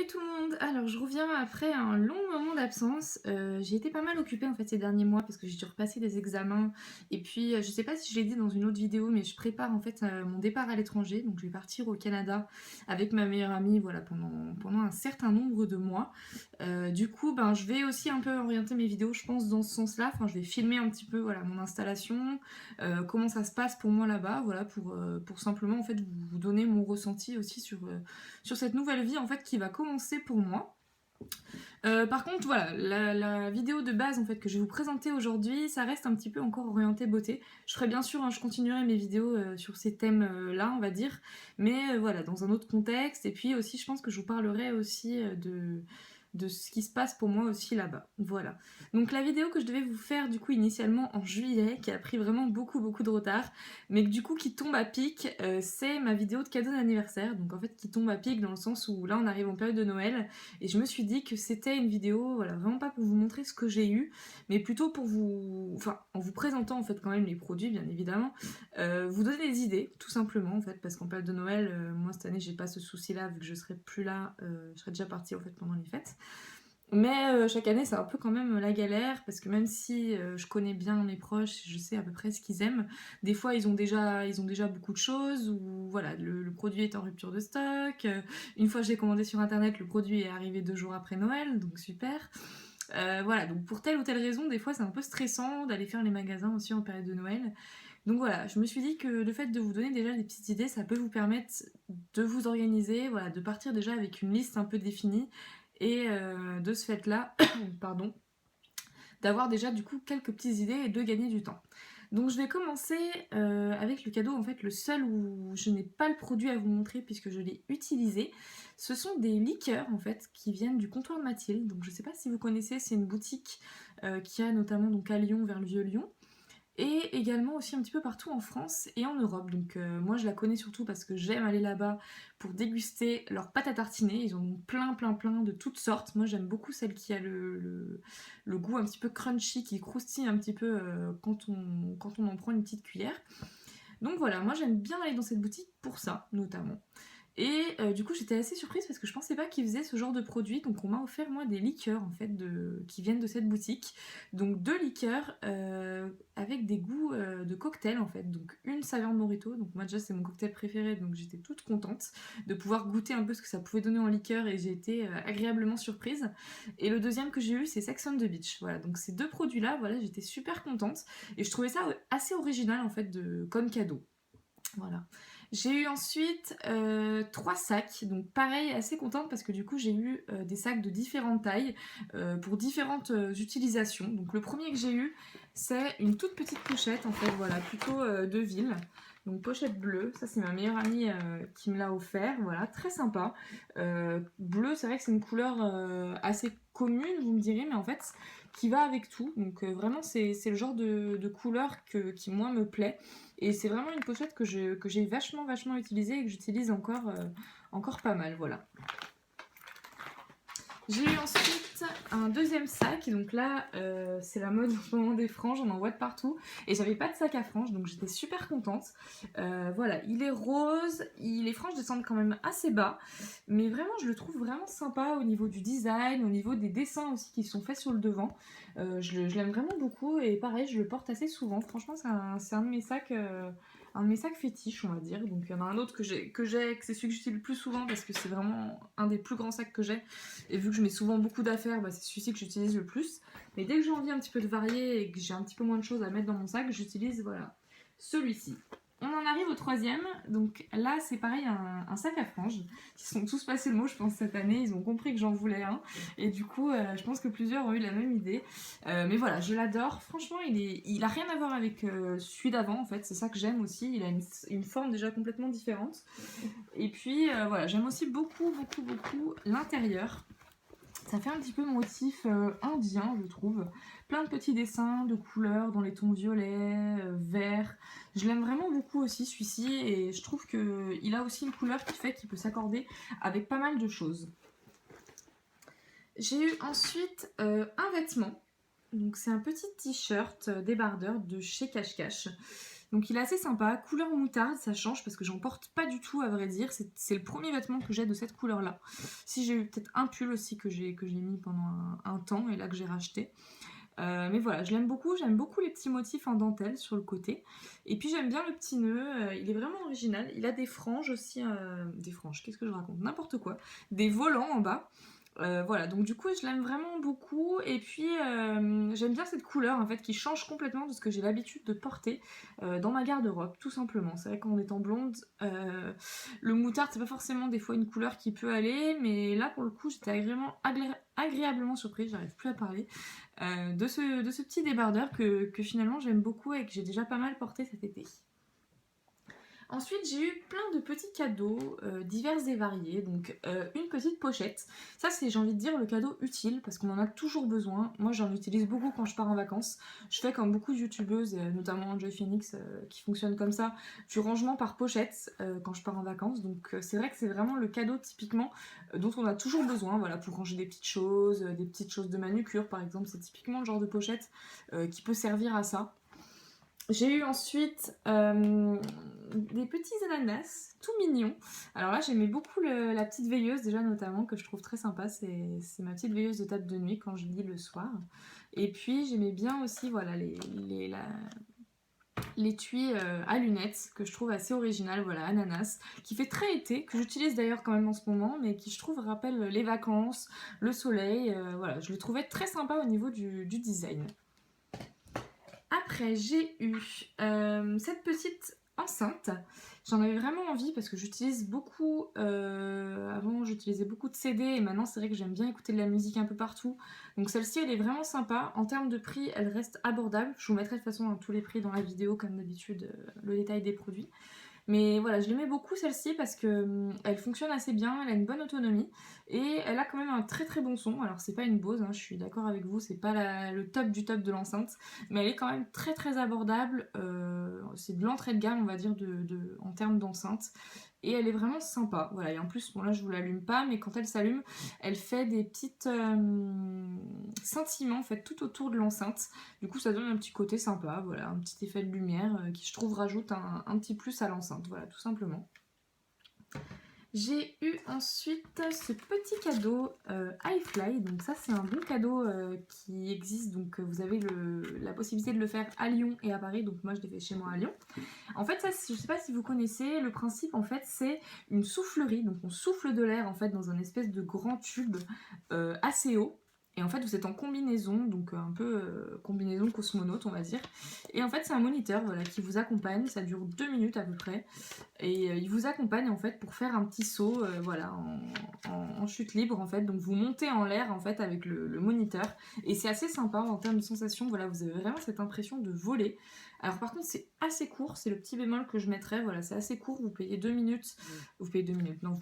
Salut tout le monde! Alors je reviens après un long moment d'absence. J'ai été pas mal occupée en fait ces derniers mois parce que j'ai dû repasser des examens. Et puis je sais pas si je l'ai dit dans une autre vidéo, mais je prépare en fait mon départ à l'étranger. Donc je vais partir au Canada avec ma meilleure amie voilà, pendant un certain nombre de mois. Du coup ben, je vais aussi un peu orienter mes vidéos je pense dans ce sens-là. Enfin je vais filmer un petit peu voilà, mon installation, comment ça se passe pour moi là-bas, voilà, pour simplement en fait vous donner mon ressenti aussi sur cette nouvelle vie en fait qui va commencer pour moi. Par contre voilà, la vidéo de base en fait que je vais vous présenter aujourd'hui, ça reste un petit peu encore orienté beauté. Je ferai bien sûr, hein, je continuerai mes vidéos sur ces thèmes là on va dire, mais voilà dans un autre contexte. Et puis aussi je pense que je vous parlerai aussi de ce qui se passe pour moi aussi là-bas. Voilà. Donc la vidéo que je devais vous faire du coup initialement en juillet, qui a pris vraiment beaucoup de retard, mais que du coup qui tombe à pic, c'est ma vidéo de cadeau d'anniversaire. Donc en fait qui tombe à pic dans le sens où là on arrive en période de Noël, et je me suis dit que c'était une vidéo, voilà, vraiment pas pour vous montrer ce que j'ai eu, mais plutôt pour vous, enfin en vous présentant en fait quand même les produits bien évidemment, vous donner des idées tout simplement en fait, parce qu'en période de Noël, moi cette année j'ai pas ce souci là vu que je serai plus là, je serai déjà partie en fait pendant les fêtes. Mais chaque année, c'est un peu quand même la galère, parce que même si je connais bien mes proches, je sais à peu près ce qu'ils aiment, des fois ils ont déjà beaucoup de choses, ou voilà, le produit est en rupture de stock. Une fois j'ai commandé sur internet, le produit est arrivé 2 jours après Noël, donc super. Voilà, donc pour telle ou telle raison, des fois c'est un peu stressant d'aller faire les magasins aussi en période de Noël. Donc voilà, je me suis dit que le fait de vous donner déjà des petites idées, ça peut vous permettre de vous organiser, voilà, de partir déjà avec une liste un peu définie, et de ce fait-là, pardon, d'avoir déjà du coup quelques petites idées et de gagner du temps. Donc je vais commencer avec le cadeau, en fait le seul où je n'ai pas le produit à vous montrer puisque je l'ai utilisé. Ce sont des liqueurs en fait qui viennent du comptoir de Mathilde. Donc je sais pas si vous connaissez, c'est une boutique qui a notamment donc à Lyon, vers le Vieux-Lyon, et également aussi un petit peu partout en France et en Europe. Donc moi je la connais surtout parce que j'aime aller là-bas pour déguster leurs pâtes à tartiner. Ils en ont plein de toutes sortes. Moi j'aime beaucoup celle qui a le goût un petit peu crunchy, qui croustille un petit peu quand on en prend une petite cuillère. Donc voilà, moi j'aime bien aller dans cette boutique pour ça notamment. Et du coup j'étais assez surprise parce que je pensais pas qu'ils faisaient ce genre de produit. Donc on m'a offert moi des liqueurs en fait qui viennent de cette boutique. Donc 2 liqueurs avec des goûts de cocktail en fait. Donc une saveur Morito, donc moi déjà c'est mon cocktail préféré, donc j'étais toute contente de pouvoir goûter un peu ce que ça pouvait donner en liqueur, et j'ai été agréablement surprise. Et le deuxième que j'ai eu c'est Sex on the Beach. Voilà, donc ces deux produits là, voilà, j'étais super contente et je trouvais ça assez original en fait comme cadeau. Voilà. J'ai eu ensuite 3 sacs, donc pareil, assez contente parce que du coup j'ai eu des sacs de différentes tailles pour différentes utilisations. Donc le premier que j'ai eu, c'est une toute petite pochette en fait, voilà, plutôt de ville. Donc pochette bleue, ça c'est ma meilleure amie qui me l'a offert, voilà, très sympa. Bleu, c'est vrai que c'est une couleur assez commune, vous me direz, mais en fait qui va avec tout. Donc vraiment c'est le genre de couleur qui moi me plaît. Et c'est vraiment une pochette que j'ai vachement utilisée et que j'utilise encore pas mal, voilà. J'ai eu ensuite un deuxième sac, donc là c'est la mode en ce moment des franges, on en voit de partout, et j'avais pas de sac à franges donc j'étais super contente. Voilà, il est rose, les franges descendent quand même assez bas, mais vraiment je le trouve vraiment sympa au niveau du design, au niveau des dessins aussi qui sont faits sur le devant. Je l'aime vraiment beaucoup, et pareil je le porte assez souvent, franchement c'est un de mes sacs. Un de mes sacs fétiches, on va dire. Donc il y en a un autre que c'est celui que j'utilise le plus souvent parce que c'est vraiment un des plus grands sacs que j'ai. Et vu que je mets souvent beaucoup d'affaires, bah, c'est celui-ci que j'utilise le plus. Mais dès que j'ai envie un petit peu de varier et que j'ai un petit peu moins de choses à mettre dans mon sac, j'utilise voilà, celui-ci. On en arrive au troisième, donc là c'est pareil, un sac à franges. Ils sont tous passés le mot, je pense, cette année, ils ont compris que j'en voulais un. Et du coup, je pense que plusieurs ont eu la même idée. Mais voilà, je l'adore, franchement, il a rien à voir avec celui d'avant en fait, c'est ça que j'aime aussi. Il a une forme déjà complètement différente. Et puis voilà, j'aime aussi beaucoup l'intérieur. Ça fait un petit peu motif indien, je trouve. Plein de petits dessins de couleurs dans les tons violets, verts. Je l'aime vraiment beaucoup aussi celui-ci, et je trouve qu'il a aussi une couleur qui fait qu'il peut s'accorder avec pas mal de choses. J'ai eu ensuite un vêtement. Donc c'est un petit t-shirt débardeur de chez Cache Cache. Donc il est assez sympa, couleur moutarde, ça change parce que j'en porte pas du tout à vrai dire, c'est le premier vêtement que j'ai de cette couleur là. Si j'ai eu peut-être un pull aussi que j'ai mis pendant un temps et là que j'ai racheté. Mais voilà, je l'aime beaucoup, j'aime beaucoup les petits motifs en dentelle sur le côté. Et puis j'aime bien le petit nœud, il est vraiment original. Il a des franges aussi, des franges, qu'est-ce que je raconte? N'importe quoi. Des volants en bas. Voilà, donc du coup je l'aime vraiment beaucoup et puis j'aime bien cette couleur en fait qui change complètement de ce que j'ai l'habitude de porter dans ma garde-robe, tout simplement. C'est vrai qu'en étant blonde, le moutarde c'est pas forcément des fois une couleur qui peut aller, mais là pour le coup j'étais agréablement surprise, j'arrive plus à parler, de ce petit débardeur que finalement j'aime beaucoup et que j'ai déjà pas mal porté cet été. Ensuite, j'ai eu plein de petits cadeaux divers et variés. Donc, une petite pochette. Ça, c'est, j'ai envie de dire, le cadeau utile parce qu'on en a toujours besoin. Moi, j'en utilise beaucoup quand je pars en vacances. Je fais comme beaucoup de youtubeuses, notamment Enjoy Phoenix, qui fonctionne comme ça, du rangement par pochette quand je pars en vacances. Donc, c'est vrai que c'est vraiment le cadeau typiquement dont on a toujours besoin. Voilà, pour ranger des petites choses de manucure, par exemple. C'est typiquement le genre de pochette qui peut servir à ça. J'ai eu ensuite des petits ananas tout mignons. Alors là, j'aimais beaucoup la petite veilleuse déjà notamment, que je trouve très sympa. C'est ma petite veilleuse de table de nuit quand je lis le soir. Et puis j'aimais bien aussi voilà, l'étui à lunettes que je trouve assez original, voilà, ananas, qui fait très été, que j'utilise d'ailleurs quand même en ce moment, mais qui je trouve rappelle les vacances, le soleil. Voilà, je le trouvais très sympa au niveau du design. Après, j'ai eu cette petite enceinte. J'en avais vraiment envie parce que j'utilise beaucoup. Avant, j'utilisais beaucoup de CD et maintenant, c'est vrai que j'aime bien écouter de la musique un peu partout. Donc, celle-ci, elle est vraiment sympa. En termes de prix, elle reste abordable. Je vous mettrai de toute façon tous les prix dans la vidéo, comme d'habitude, le détail des produits. Mais voilà, je l'aimais beaucoup celle-ci parce que elle fonctionne assez bien, elle a une bonne autonomie et elle a quand même un très très bon son. Alors c'est pas une Bose, hein, je suis d'accord avec vous, c'est pas le top du top de l'enceinte, mais elle est quand même très très abordable. C'est de l'entrée de gamme, on va dire, en termes d'enceinte. Et elle est vraiment sympa. Voilà, et en plus, bon là je vous l'allume pas, mais quand elle s'allume, elle fait des petites scintillements en fait tout autour de l'enceinte. Du coup, ça donne un petit côté sympa, voilà, un petit effet de lumière qui, je trouve, rajoute un petit plus à l'enceinte, voilà, tout simplement. J'ai eu ensuite ce petit cadeau iFly, donc ça c'est un bon cadeau qui existe, donc vous avez la possibilité de le faire à Lyon et à Paris, donc moi je l'ai fait chez moi à Lyon. En fait ça, je sais pas si vous connaissez, le principe en fait c'est une soufflerie, donc on souffle de l'air en fait dans un espèce de grand tube assez haut. Et en fait, vous êtes en combinaison, donc un peu combinaison cosmonaute, on va dire. Et en fait, c'est un moniteur voilà, qui vous accompagne, ça dure 2 minutes à peu près. Et il vous accompagne en fait pour faire un petit saut voilà, en chute libre en fait. Donc vous montez en l'air en fait avec le moniteur. Et c'est assez sympa en termes de sensation. Voilà, vous avez vraiment cette impression de voler. Alors par contre c'est assez court, c'est le petit bémol que je mettrais, voilà, c'est assez court, vous payez 2 minutes, vous payez 2 minutes, non,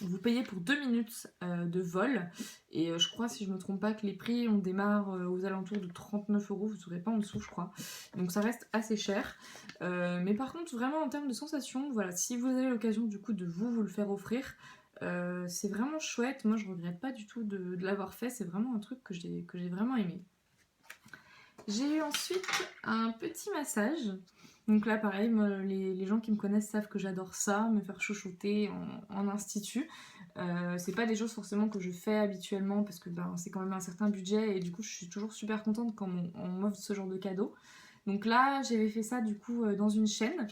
vous payez pour 2 minutes de vol, et je crois, si je me trompe pas, que les prix, on démarre aux alentours de 39 €, vous serez pas en dessous je crois, donc ça reste assez cher, mais par contre vraiment en termes de sensation, voilà, si vous avez l'occasion du coup de vous le faire offrir, c'est vraiment chouette, moi je regrette pas du tout de l'avoir fait, c'est vraiment un truc que j'ai vraiment aimé. J'ai eu ensuite un petit massage. Donc là, pareil, moi, les gens qui me connaissent savent que j'adore ça, me faire chouchouter en institut. C'est pas des choses forcément que je fais habituellement parce que ben, c'est quand même un certain budget et du coup, je suis toujours super contente quand on m'offre ce genre de cadeau. Donc là, j'avais fait ça du coup dans une chaîne.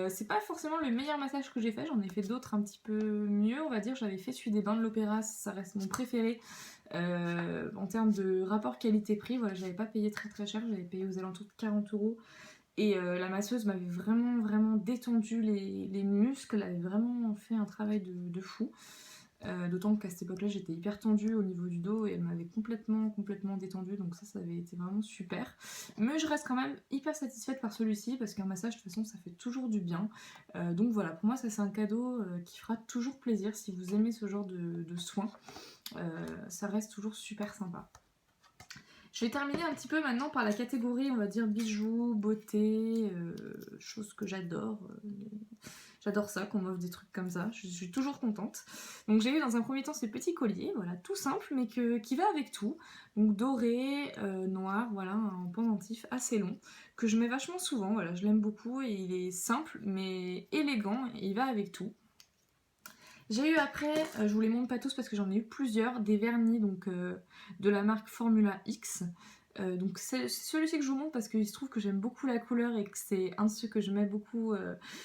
C'est pas forcément le meilleur massage que j'ai fait, j'en ai fait d'autres un petit peu mieux, on va dire. J'avais fait celui des bains de l'opéra, ça reste mon préféré. En termes de rapport qualité-prix, voilà, j'avais pas payé très très cher, j'avais payé aux alentours de 40 €. Et la masseuse m'avait vraiment vraiment détendu les muscles, elle avait vraiment fait un travail de fou. D'autant qu'à cette époque-là, j'étais hyper tendue au niveau du dos et elle m'avait complètement détendue, donc ça avait été vraiment super. Mais je reste quand même hyper satisfaite par celui-ci parce qu'un massage, de toute façon, ça fait toujours du bien. Donc voilà, pour moi, ça c'est un cadeau qui fera toujours plaisir si vous aimez ce genre de soins. Ça reste toujours super sympa. Je vais terminer un petit peu maintenant par la catégorie, on va dire, bijoux, beauté, choses que j'adore. J'adore ça, qu'on m'offre des trucs comme ça, je suis toujours contente. Donc j'ai eu dans un premier temps ce petit collier, voilà, tout simple, mais qui va avec tout. Donc doré, noir, voilà, un pendentif assez long, que je mets vachement souvent, voilà, je l'aime beaucoup, et il est simple, mais élégant, et il va avec tout. J'ai eu après, je vous les montre pas tous parce que j'en ai eu plusieurs, des vernis donc de la marque Formula X. Donc c'est celui-ci que je vous montre parce qu'il se trouve que j'aime beaucoup la couleur et que c'est un de ceux que je mets beaucoup.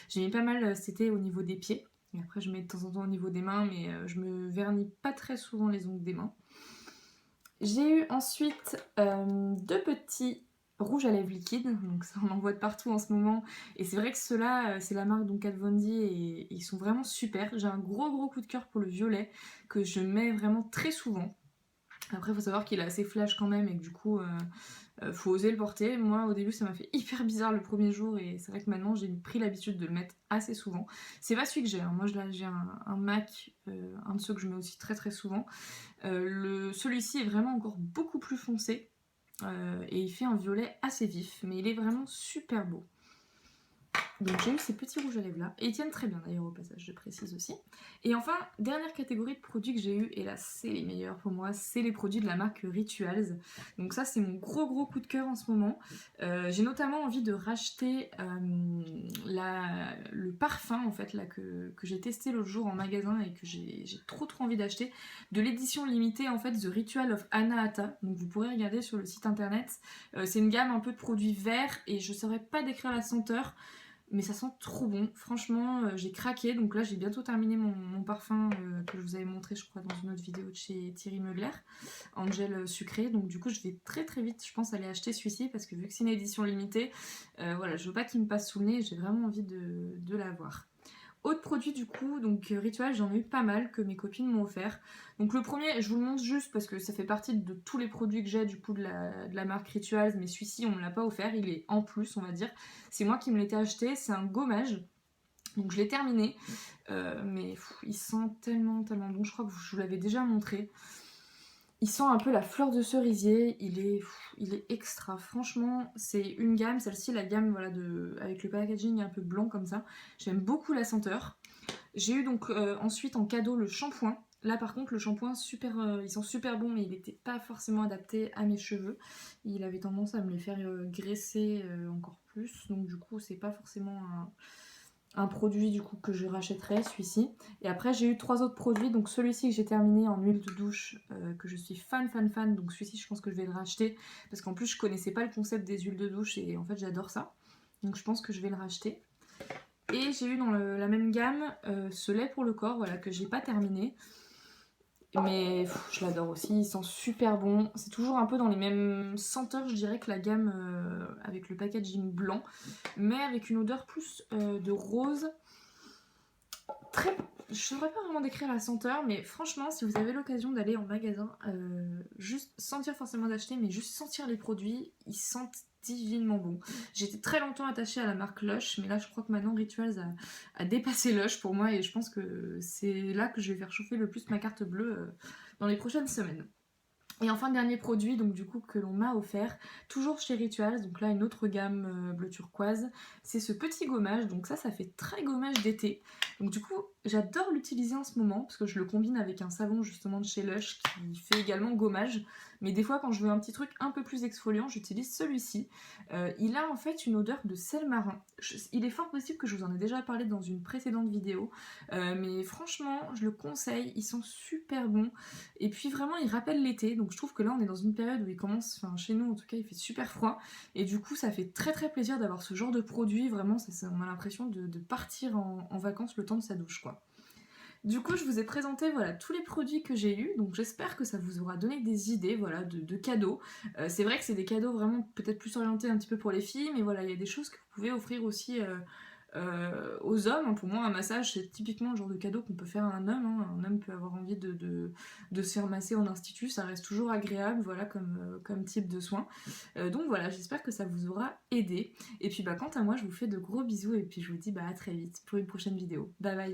J'ai mis pas mal, c'était au niveau des pieds. Et après je mets de temps en temps au niveau des mains, mais je me vernis pas très souvent les ongles des mains. J'ai eu ensuite deux petits rouges à lèvres liquides, donc ça on en voit de partout en ce moment, et c'est vrai que ceux-là c'est la marque donc Kat Von D et ils sont vraiment super. J'ai un gros coup de cœur pour le violet que je mets vraiment très souvent. Après il faut savoir qu'il est assez flash quand même et que du coup faut oser le porter. Moi au début ça m'a fait hyper bizarre le premier jour et c'est vrai que maintenant j'ai pris l'habitude de le mettre assez souvent. C'est pas celui que j'ai, hein. Moi j'ai un MAC, un de ceux que je mets aussi très souvent. Celui-ci est vraiment encore beaucoup plus foncé et il fait un violet assez vif, mais il est vraiment super beau. Donc j'ai eu ces petits rouges à lèvres là, et ils tiennent très bien d'ailleurs au passage, je précise aussi. Et enfin, dernière catégorie de produits que j'ai eu, et là c'est les meilleurs pour moi, c'est les produits de la marque Rituals. Donc ça c'est mon gros coup de cœur en ce moment. J'ai notamment envie de racheter le parfum en fait là que j'ai testé l'autre jour en magasin et que j'ai trop envie d'acheter, de l'édition limitée en fait The Ritual of Anahata. Donc vous pourrez regarder sur le site internet. C'est une gamme un peu de produits verts et je saurais pas décrire la senteur, mais ça sent trop bon. Franchement, j'ai craqué. Donc là, j'ai bientôt terminé mon parfum que je vous avais montré, je crois, dans une autre vidéo de chez Thierry Mugler, Angel sucré. Donc du coup, je vais très vite, je pense, aller acheter celui-ci parce que vu que c'est une édition limitée, voilà, je veux pas qu'il me passe sous le nez. J'ai vraiment envie de l'avoir. Autre produit du coup, donc Ritual, j'en ai eu pas mal que mes copines m'ont offert. Donc le premier, je vous le montre juste parce que ça fait partie de tous les produits que j'ai du coup de la marque Rituals, mais celui-ci on me l'a pas offert, il est en plus on va dire. C'est moi qui me l'étais acheté, c'est un gommage. Donc je l'ai terminé, mais il sent tellement bon, je crois que je vous l'avais déjà montré. Il sent un peu la fleur de cerisier, il est extra. Franchement, c'est une gamme, celle-ci, la gamme voilà, avec le packaging un peu blanc comme ça. J'aime beaucoup la senteur. J'ai eu donc ensuite en cadeau le shampoing. Là par contre le shampoing il sent super bon, mais il n'était pas forcément adapté à mes cheveux. Il avait tendance à me les faire graisser encore plus, donc du coup c'est pas forcément un produit du coup que je rachèterai, celui-ci. Et après j'ai eu 3 autres produits, donc celui-ci que j'ai terminé en huile de douche, que je suis fan, donc celui-ci je pense que je vais le racheter, parce qu'en plus je connaissais pas le concept des huiles de douche et en fait j'adore ça. Donc je pense que je vais le racheter. Et j'ai eu dans la même gamme ce lait pour le corps, voilà, que j'ai pas terminé. Mais je l'adore aussi, il sent super bon. C'est toujours un peu dans les mêmes senteurs, je dirais, que la gamme avec le packaging blanc, mais avec une odeur plus de rose. Je ne saurais pas vraiment décrire la senteur, mais franchement, si vous avez l'occasion d'aller en magasin, juste sentir forcément d'acheter, mais juste sentir les produits, ils sentent divinement bon. J'étais très longtemps attachée à la marque Lush, mais là je crois que maintenant Rituals a dépassé Lush pour moi et je pense que c'est là que je vais faire chauffer le plus ma carte bleue dans les prochaines semaines. Et enfin dernier produit donc du coup que l'on m'a offert, toujours chez Rituals, donc là une autre gamme bleu turquoise, c'est ce petit gommage, donc ça fait très gommage d'été. Donc du coup j'adore l'utiliser en ce moment parce que je le combine avec un savon justement de chez Lush qui fait également gommage, mais des fois quand je veux un petit truc un peu plus exfoliant j'utilise celui-ci. Il a en fait une odeur de sel marin. Il est fort possible que je vous en ai déjà parlé dans une précédente vidéo, mais franchement je le conseille, il sent super bon et puis vraiment il rappelle l'été, donc je trouve que là on est dans une période où il commence, enfin chez nous en tout cas il fait super froid et du coup ça fait très plaisir d'avoir ce genre de produit, vraiment on a l'impression de partir en vacances le temps de sa douche quoi. Du coup, je vous ai présenté voilà, tous les produits que j'ai eus, donc j'espère que ça vous aura donné des idées voilà, de cadeaux. C'est vrai que c'est des cadeaux vraiment peut-être plus orientés un petit peu pour les filles, mais voilà, il y a des choses que vous pouvez offrir aussi aux hommes. Pour moi, un massage, c'est typiquement le genre de cadeau qu'on peut faire à un homme. Hein. Un homme peut avoir envie de se faire masser en institut, ça reste toujours agréable voilà, comme type de soin. Donc voilà, j'espère que ça vous aura aidé. Et puis quant à moi, je vous fais de gros bisous et puis je vous dis à très vite pour une prochaine vidéo. Bye bye.